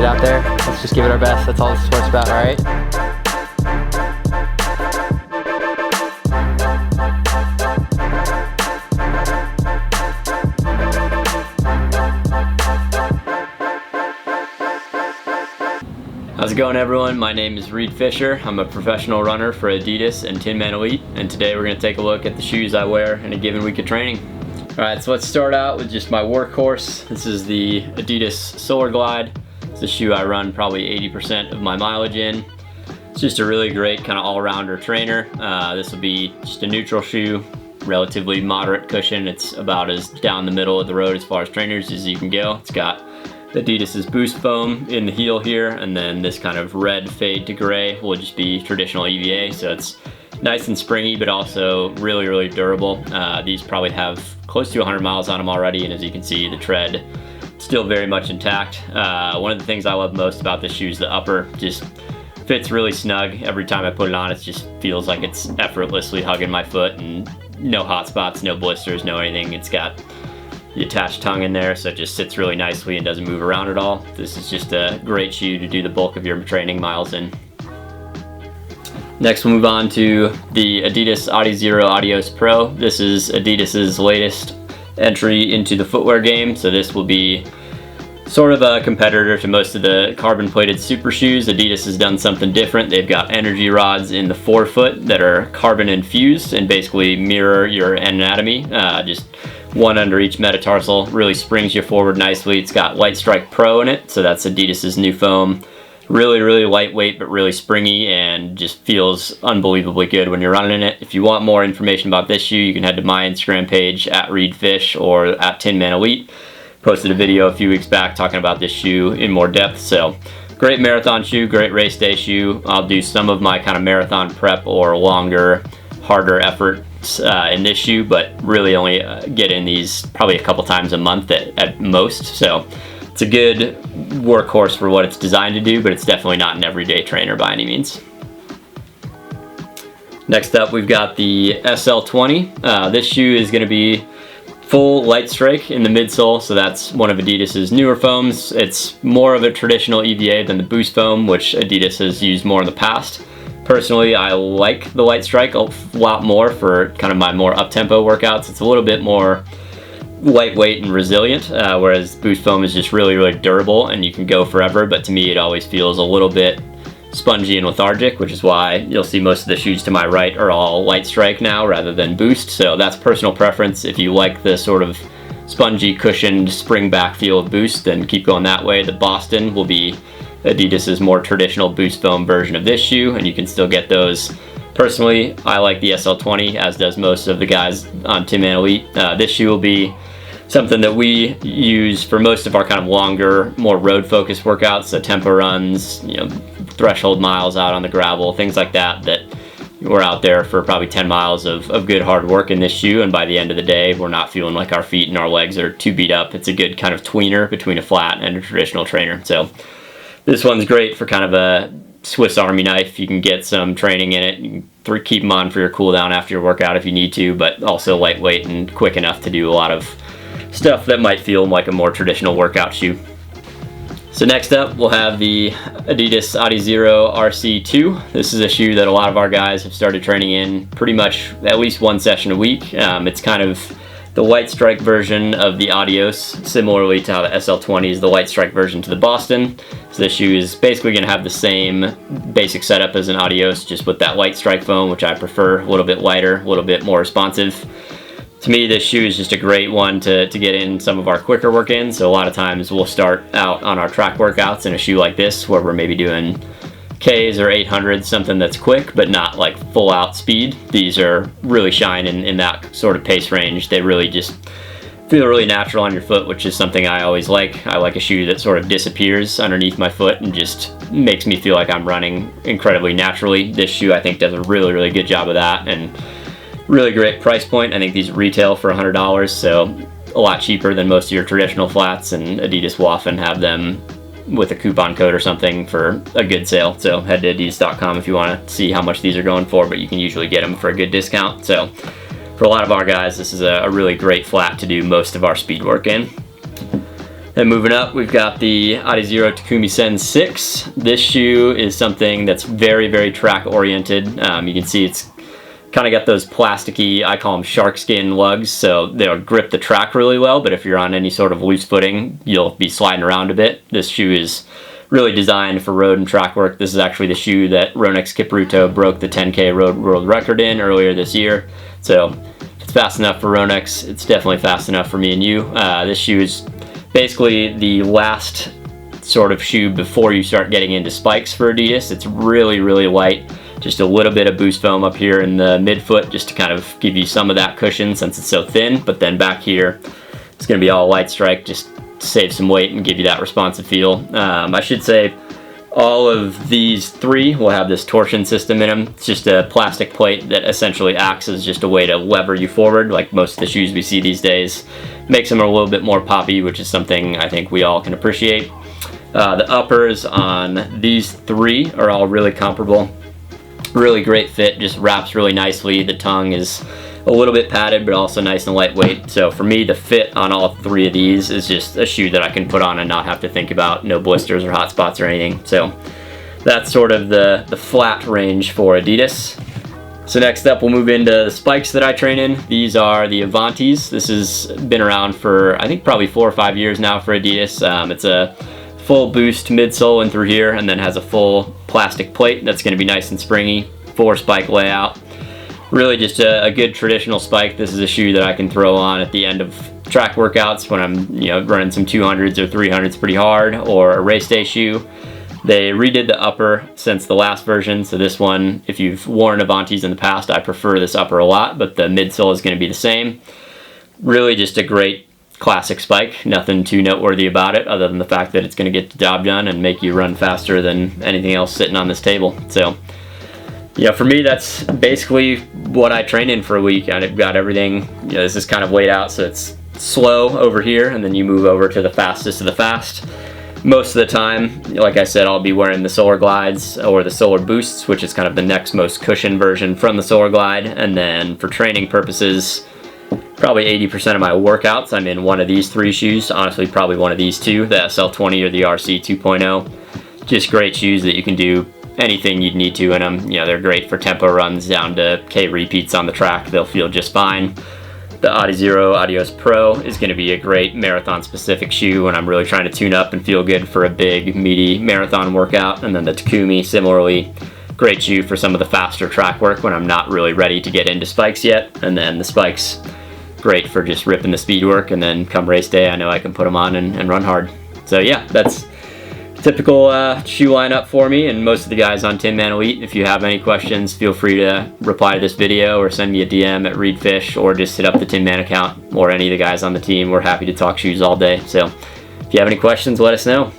get out there. Let's just give it our best. That's all this sport's about, all right? How's it going, everyone? My name is Fischer. I'm a professional runner for Adidas and Tinman Elite, and today we're going to take a look at the shoes I wear in a given week of training. Alright, so let's start out with just my workhorse. This is the Adidas Solarglide. It's a shoe I run probably 80% of my mileage in. It's just a really great kind of all-rounder trainer. This will be just a neutral shoe, relatively moderate cushion. It's about as down the middle of the road as far as trainers as you can go. It's got Adidas's Boost Foam in the heel here, and then this kind of red fade to gray will just be traditional EVA, so it's nice and springy, but also really, really durable. These probably have close to 100 miles on them already, and as you can see, the tread still very much intact. One of the things I love most about this shoe is the upper. Just fits really snug. Every time I put it on, it just feels like it's effortlessly hugging my foot, and no hot spots, no blisters, no anything. It's got the attached tongue in there, so it just sits really nicely and doesn't move around at all. This is just a great shoe to do the bulk of your training miles in. Next, we'll move on to the Adidas Adizero Adios Pro. This is Adidas's latest entry into the footwear game, so this will be sort of a competitor to most of the carbon-plated super shoes. Adidas has done something different. They've got energy rods in the forefoot that are carbon infused and basically mirror your anatomy. Just one under each metatarsal, really springs you forward nicely. It's got Light Strike Pro in it, so that's Adidas's new foam. Really, really lightweight, but really springy, and just feels unbelievably good when you're running in it. If you want more information about this shoe, you can head to my Instagram page at @ReedFish or at Tinman Elite. Posted a video a few weeks back talking about this shoe in more depth. So great marathon shoe, great race day shoe. I'll do some of my kind of marathon prep or longer, harder efforts in this shoe, but really only get in these probably a couple times a month at most. So it's a good workhorse for what it's designed to do, but it's definitely not an everyday trainer by any means. Next up, we've got the SL20. This shoe is going to be full light strike in the midsole, so that's one of Adidas's newer foams. It's more of a traditional EVA than the Boost Foam, which Adidas has used more in the past. Personally, I like the light strike a lot more for kind of my more up-tempo workouts. It's a little bit more lightweight and resilient, whereas Boost Foam is just really, really durable and you can go forever, but to me it always feels a little bit spongy and lethargic, which is why you'll see most of the shoes to my right are all light strike now rather than Boost. So that's personal preference. If you like the sort of spongy, cushioned, spring back feel of Boost, then keep going that way. The Boston will be Adidas's more traditional Boost Foam version of this shoe, and you can still get those. Personally, I like the SL20, as does most of the guys on Tinman Elite. This shoe will be something that we use for most of our kind of longer, more road-focused workouts, so tempo runs, threshold miles out on the gravel, things like that, that we're out there for probably 10 miles of good hard work in this shoe, and by the end of the day, we're not feeling like our feet and our legs are too beat up. It's a good kind of tweener between a flat and a traditional trainer. So this one's great for kind of a Swiss Army knife. You can get some training in it. You can keep them on for your cool down after your workout if you need to, but also lightweight and quick enough to do a lot of stuff that might feel like a more traditional workout shoe. So next up, we'll have the Adidas Adizero RC2. This is a shoe that a lot of our guys have started training in pretty much at least one session a week. It's kind of the light strike version of the Adios, similarly to how the SL20 is the light strike version to the Boston. So this shoe is basically going to have the same basic setup as an Adios, just with that light strike foam, which I prefer, a little bit lighter, a little bit more responsive. To me, this shoe is just a great one to get in some of our quicker work-ins. So a lot of times we'll start out on our track workouts in a shoe like this, where we're maybe doing Ks or 800s, something that's quick but not like full out speed. These are really shine in that sort of pace range. They really just feel really natural on your foot, which is something I always like. I like a shoe that sort of disappears underneath my foot and just makes me feel like I'm running incredibly naturally. This shoe, I think, does a really, really good job of that, and really great price point. I think these retail for $100, so a lot cheaper than most of your traditional flats, and Adidas will often have them with a coupon code or something for a good sale. So head to adidas.com if you want to see how much these are going for, but you can usually get them for a good discount. So for a lot of our guys, this is a really great flat to do most of our speed work in. Then moving up, we've got the Adizero Takumi Sen 6. This shoe is something that's very, very track oriented. You can see it's kind of got those plasticky, I call them shark skin lugs, so they'll grip the track really well, but if you're on any sort of loose footing, you'll be sliding around a bit. This shoe is really designed for road and track work. This is actually the shoe that Ronex Kipruto broke the 10K road world record in earlier this year. So if it's fast enough for Ronex, it's definitely fast enough for me and you. This shoe is basically the last sort of shoe before you start getting into spikes for Adidas. It's really, really light. Just a little bit of boost foam up here in the midfoot just to kind of give you some of that cushion since it's so thin. But then back here, it's going to be all light strike just to save some weight and give you that responsive feel. I should say all of these three will have this torsion system in them. It's just a plastic plate that essentially acts as just a way to lever you forward, like most of the shoes we see these days. Makes them a little bit more poppy, which is something I think we all can appreciate. The uppers on these three are all really comparable. Really great fit, just wraps really nicely. The tongue is a little bit padded, but also nice and lightweight. So for me, the fit on all three of these is just a shoe that I can put on and not have to think about no blisters or hot spots or anything. So that's sort of the flat range for Adidas. So next up, we'll move into the spikes that I train in. These are the Avantis. This has been around for, I think, probably 4 or 5 years now for Adidas. It's a full boost midsole and through here, and then has a full plastic plate that's going to be nice and springy. 4-spike layout. Really just a good traditional spike. This is a shoe that I can throw on at the end of track workouts when I'm running some 200s or 300s pretty hard, or a race day shoe. They redid the upper since the last version, so this one, if you've worn Avantis in the past, I prefer this upper a lot, but the midsole is going to be the same. Really just a great classic spike. Nothing too noteworthy about it other than the fact that it's going to get the job done and make you run faster than anything else sitting on this table. So for me, that's basically what I train in for a week. I've got everything, this is kind of laid out so it's slow over here, and then you move over to the fastest of the fast. Most of the time, like I said, I'll be wearing the Solarglides or the Solar Boosts, which is kind of the next most cushion version from the Solarglide. And then for training purposes, probably 80% of my workouts, I'm in one of these three shoes. Honestly, probably one of these two, the SL20 or the RC 2.0. Just great shoes that you can do anything you'd need to in them. They're great for tempo runs down to K repeats on the track. They'll feel just fine. The Adizero Adios Pro is going to be a great marathon specific shoe when I'm really trying to tune up and feel good for a big meaty marathon workout. And then the Takumi, similarly, great shoe for some of the faster track work when I'm not really ready to get into spikes yet. And then the spikes, great for just ripping the speed work, and then come race day I know I can put them on and run hard. So yeah, that's typical shoe lineup for me and most of the guys on Tinman Elite. If you have any questions, feel free to reply to this video or send me a DM at ReadFish, or just hit up the Tinman account or any of the guys on the team. We're happy to talk shoes all day. So if you have any questions, let us know.